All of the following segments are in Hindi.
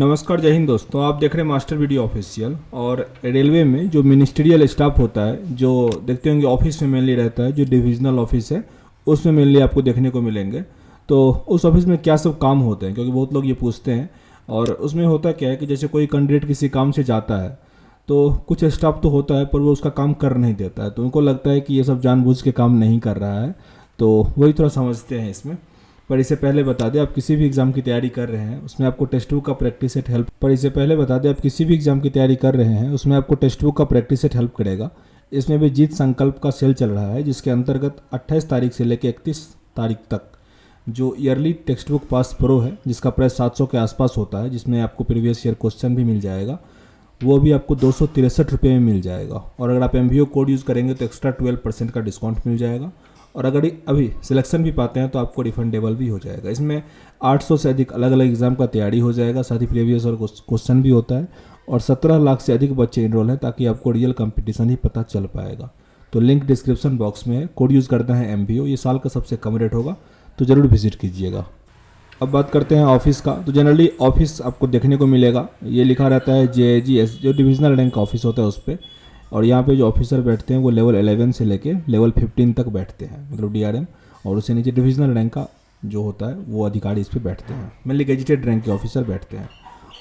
नमस्कार, जय हिंद दोस्तों। आप देख रहे हैं मास्टर वीडियो ऑफिशियल। और रेलवे में जो मिनिस्ट्रियल स्टाफ होता है, जो देखते होंगे ऑफिस में मेनली रहता है, जो डिविजनल ऑफिस है उसमें मेनली आपको देखने को मिलेंगे। तो उस ऑफिस में क्या सब काम होते हैं, क्योंकि बहुत लोग ये पूछते हैं। और उसमें होता क्या है कि जैसे कोई कैंडिडेट किसी काम से जाता है तो कुछ स्टाफ तो होता है पर वो उसका काम कर नहीं देता है, तो उनको लगता है कि ये सब जानबूझ के काम नहीं कर रहा है। तो वही थोड़ा समझते हैं इसमें। पर इससे पहले बता दें, आप किसी भी एग्ज़ाम की तैयारी कर रहे हैं उसमें आपको टेक्स्ट बुक का प्रैक्टिस सेट हेल्प पर इससे पहले बता दें, आप किसी भी एग्ज़ाम की तैयारी कर रहे हैं उसमें आपको टेक्स्ट बुक का प्रैक्टिस सेट हेल्प करेगा। इसमें भी जीत संकल्प का सेल चल रहा है, जिसके अंतर्गत 28 तारीख से लेकर 31 तारीख तक जो yearly text book pass pro है, जिसका प्राइस 700 के आसपास होता है, जिसमें आपको प्रीवियस ईयर क्वेश्चन भी मिल जाएगा, वो भी आपको 263 रुपये में मिल जाएगा। और अगर आप MBO कोड यूज़ करेंगे तो एक्स्ट्रा 12% का डिस्काउंट मिल जाएगा। और अगर अभी सिलेक्शन भी पाते हैं तो आपको रिफंडेबल भी हो जाएगा। इसमें 800 से अधिक अलग अलग एग्ज़ाम का तैयारी हो जाएगा, साथ ही प्रीवियस और क्वेश्चन भी होता है। और 17 लाख से अधिक बच्चे इनरोल हैं, ताकि आपको रियल कंपटीशन ही पता चल पाएगा। तो लिंक डिस्क्रिप्शन बॉक्स में है। कोड यूज़ करना है MBO, ये साल का सबसे कम रेट होगा, तो ज़रूर विजिट कीजिएगा। अब बात करते हैं ऑफिस का। तो जनरली ऑफिस आपको देखने को मिलेगा, ये लिखा रहता है JAGS, जो डिविजनल रैंक का ऑफिस होता है उस पर। और यहाँ पे जो ऑफिसर बैठते हैं वो लेवल 11 से लेके लेवल 15 तक बैठते हैं, मतलब DRM। और उससे नीचे डिविजनल रैंक का जो होता है वो अधिकारी इस पर बैठते हैं, मेनली गेजिटेड रैंक के ऑफिसर बैठते हैं।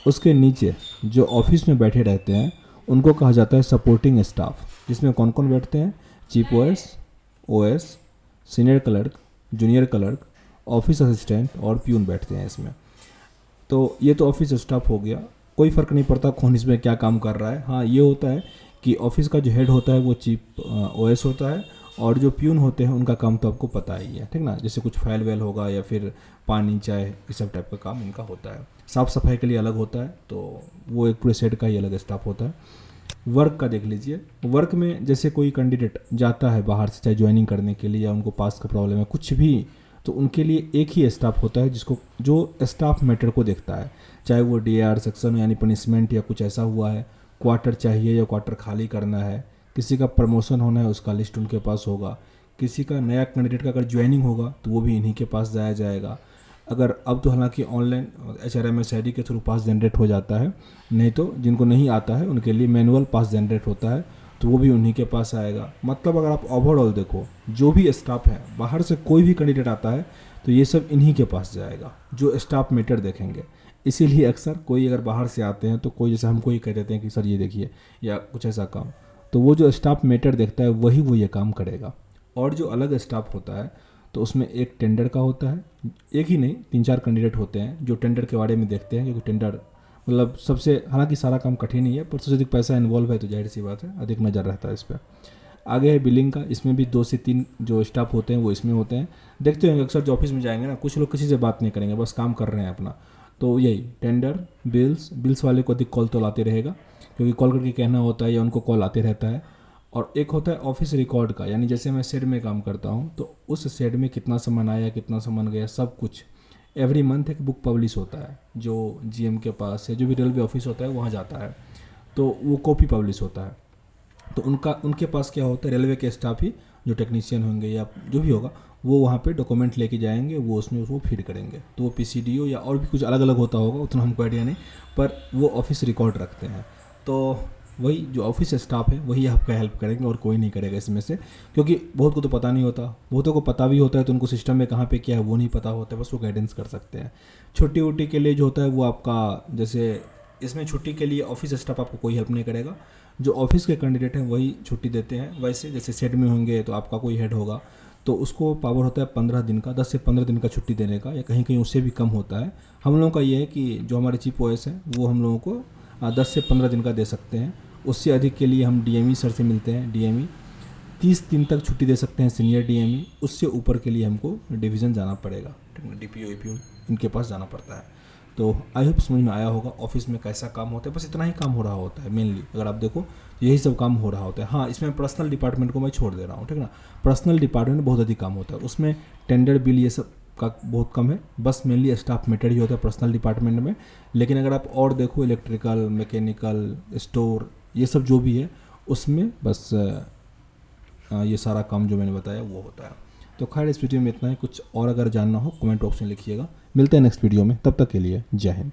उसके नीचे जो ऑफिस में बैठे रहते हैं उनको कहा जाता है सपोर्टिंग स्टाफ, जिसमें कौन कौन बैठते हैं? Chief OS, senior clerk, junior clerk, office assistant और प्यून बैठते हैं इसमें। तो ये तो ऑफिस स्टाफ हो गया। कोई फ़र्क नहीं पड़ता कौन इसमें क्या काम कर रहा है। हाँ, ये होता है कि ऑफिस का जो हेड होता है वो चीफ OS होता है, और जो प्यून होते हैं उनका काम तो आपको पता ही है, ठीक ना। जैसे कुछ फाइल वेल होगा या फिर पानी चाय, इस सब टाइप का काम इनका होता है। साफ़ सफाई के लिए अलग होता है, तो वो एक पूरे सेट का ही अलग स्टाफ होता है। वर्क का देख लीजिए। वर्क में जैसे कोई कैंडिडेट जाता है बाहर से, चाहे ज्वाइनिंग करने के लिए या उनको पास का प्रॉब्लम है कुछ भी, तो उनके लिए एक ही स्टाफ होता है जिसको जो स्टाफ मैटर को देखता है। चाहे वो DAR सेक्शन यानी पनिशमेंट या कुछ ऐसा हुआ है, क्वार्टर चाहिए या क्वार्टर खाली करना है, किसी का प्रमोशन होना है उसका लिस्ट उनके पास होगा, किसी का नया कैंडिडेट का अगर ज्वाइनिंग होगा तो वो भी इन्हीं के पास जाया जाएगा। अगर अब तो हालांकि ऑनलाइन HRMS ID के थ्रू पास जनरेट हो जाता है, नहीं तो जिनको नहीं आता है उनके लिए मैनुअल पास जनरेट होता है, तो वो भी उन्हीं के पास आएगा। मतलब अगर आप ओवरऑल देखो, जो भी स्टाफ है, बाहर से कोई भी कैंडिडेट आता है तो ये सब इन्हीं के पास जाएगा, जो स्टाफ मैटर देखेंगे। इसीलिए अक्सर कोई अगर बाहर से आते हैं तो कोई जैसे हमको ही कह देते हैं कि सर ये देखिए या कुछ ऐसा काम, तो वो जो स्टाफ मैटर देखता है वही वो ये काम करेगा। और जो अलग स्टाफ होता है तो उसमें एक टेंडर का होता है, एक ही नहीं 3-4 कैंडिडेट होते हैं जो टेंडर के बारे में देखते हैं, क्योंकि टेंडर मतलब सबसे, हालांकि सारा काम कठिन ही है पर सबसे अधिक पैसा इन्वॉल्व है, तो जाहिर सी बात है अधिक नज़र रहता है इस पर। आगे है बिलिंग का। इसमें भी 2 से 3 जो स्टाफ होते हैं वो इसमें होते हैं। देखते होंगे अक्सर जो ऑफिस में जाएंगे ना, कुछ लोग किसी से बात नहीं करेंगे, बस काम कर रहे हैं अपना। तो यही टेंडर, बिल्स वाले को अधिक कॉल तो लाते रहेगा, क्योंकि कॉल करके कहना होता है या उनको कॉल आते रहता है। और एक होता है ऑफिस रिकॉर्ड का, यानी जैसे मैं शेड में काम करता हूँ तो उस शेड में कितना सामान आया, कितना सामान गया, सब कुछ एवरी मंथ एक बुक पब्लिश होता है, जो GM के पास है, जो भी रेलवे ऑफिस होता है वहाँ जाता है, तो वो कॉपी पब्लिश होता है। तो उनके पास क्या होता है, रेलवे के स्टाफ ही, जो टेक्नीशियन होंगे या जो भी होगा, वो वहाँ पे डॉक्यूमेंट लेके जाएंगे, वो उसमें वो फीड करेंगे। तो वो PCDO या और भी कुछ अलग अलग होता होगा, उतना हमको आइडिया नहीं, पर वो ऑफिस रिकॉर्ड रखते हैं। तो वही जो ऑफिस स्टाफ है वही आपका हेल्प करेंगे, और कोई नहीं करेगा इसमें से, क्योंकि बहुत को तो पता नहीं होता, बहुतों को पता भी होता है तो उनको सिस्टम में कहाँ पे क्या है वो नहीं पता होता है, बस वो गाइडेंस कर सकते हैं। छुट्टी उट्टी के लिए जो होता है वो आपका, जैसे इसमें छुट्टी के लिए ऑफिस स्टाफ आपको कोई हेल्प नहीं करेगा, जो ऑफिस के कैंडिडेट हैं वही छुट्टी देते हैं। वैसे जैसे सेट में होंगे तो आपका कोई हेड होगा तो उसको पावर होता है 15 दिन का, 10 से 15 दिन का छुट्टी देने का, या कहीं कहीं उससे भी कम होता है। हम लोगों का ये है कि जो हमारे चीफ OS है वो हम लोगों को 10 से 15 दिन का दे सकते हैं। उससे अधिक के लिए हम DME सर से मिलते हैं। DME 30 दिन तक छुट्टी दे सकते हैं, सीनियर DME। उससे ऊपर के लिए हमको डिवीज़न जाना पड़ेगा, ठीक है, DPO EPO इनके पास जाना पड़ता है। तो आई होप समझ में आया होगा ऑफिस में कैसा काम होता है। बस इतना ही काम हो रहा होता है मेनली, अगर आप देखो यही सब काम हो रहा होता है। हाँ, इसमें पर्सनल डिपार्टमेंट को मैं छोड़ दे रहा हूँ, ठीक ना। पर्सनल डिपार्टमेंट में बहुत अधिक काम होता है, उसमें टेंडर बिल ये सब का बहुत कम है, बस मेनली स्टाफ मैटर ही होता है पर्सनल डिपार्टमेंट में। लेकिन अगर आप और देखो इलेक्ट्रिकल, मैकेनिकल, स्टोर, ये सब जो भी है उसमें बस ये सारा काम जो मैंने बताया वो होता है। तो खैर इस वीडियो में इतना ही। कुछ और अगर जानना हो कमेंट बॉक्स में लिखिएगा। मिलते हैं नेक्स्ट वीडियो में, तब तक के लिए जय हिंद।